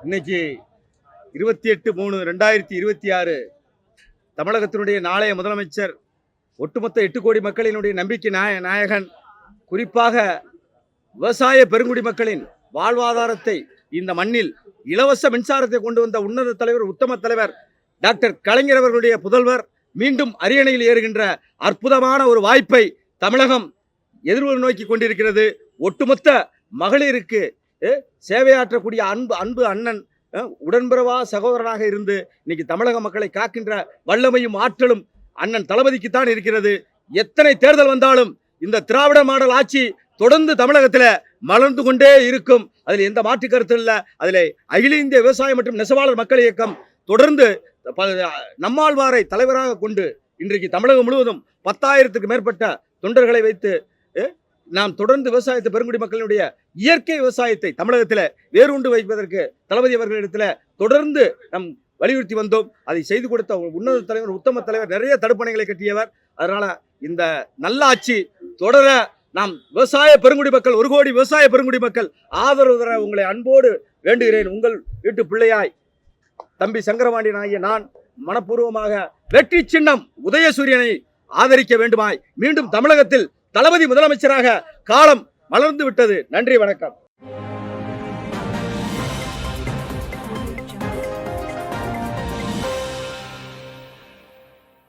இன்னைக்கு 28/3/2026 தமிழகத்தினுடைய நாளைய முதலமைச்சர் ஒட்டுமொத்த 8 கோடி மக்களினுடைய நம்பிக்கை நாயகன், குறிப்பாக விவசாய பெருங்குடி மக்களின் வாழ்வாதாரத்தை இந்த மண்ணில் இலவச மின்சாரத்தை கொண்டு வந்த உன்னத தலைவர், உத்தம தலைவர் டாக்டர் கலைஞர் அவர்களுடைய புதல்வர் மீண்டும் அரியணையில் ஏறுகின்ற அற்புதமான ஒரு வாய்ப்பை தமிழகம் எதிர்வு நோக்கி கொண்டிருக்கிறது. ஒட்டுமொத்த மகளிருக்கு சேவையாற்றக்கூடிய அன்பு அண்ணன், உடன்பிறவா சகோதரனாக இருந்து இன்னைக்கு தமிழக மக்களை காக்கின்ற வல்லமையும் ஆற்றலும் அண்ணன் தளபதிக்குத்தான் இருக்கிறது. எத்தனை தேர்தல் வந்தாலும் இந்த திராவிட மாடல் ஆட்சி தொடர்ந்து தமிழகத்தில் மலர்ந்து கொண்டே இருக்கும். அதில் எந்த மாற்று கருத்து இல்லை. அதில் அகில இந்திய விவசாய மற்றும் நெசவாளர் மக்கள் இயக்கம் தொடர்ந்து நம்மாழ்வாரை தலைவராக கொண்டு இன்றைக்கு தமிழகம் முழுவதும் 10,000க்கு மேற்பட்ட தொண்டர்களை வைத்து நாம் தொடர்ந்து விவசாயத்தை, பெருங்குடி மக்களினுடைய இயற்கை விவசாயத்தை தமிழகத்தில் வேரூண்டு வைப்பதற்கு தளபதி அவர்களிடத்தில் தொடர்ந்து நாம் வலியுறுத்தி வந்தோம். அதை செய்து கொடுத்த உன்னத தலைவர், உத்தம தலைவர், நிறைய தடுப்பணைகளை கட்டியவர். அதனால இந்த நல்ல ஆட்சி தொடர நாம் விவசாய பெருங்குடி மக்கள், 1 கோடி விவசாய பெருங்குடி மக்கள் ஆதரவு தர உங்களை அன்போடு வேண்டுகிறேன். உங்கள் வீட்டு பிள்ளையாய் தம்பி சங்கரபாண்டியன் ஆகிய நான் மனப்பூர்வமாக வெற்றி சின்னம் உதயசூரியனை ஆதரிக்க வேண்டுமாய் மீண்டும் தமிழகத்தில் தளபதி முதலமைச்சராக காலம் மலர்ந்து விட்டது. நன்றி, வணக்கம்.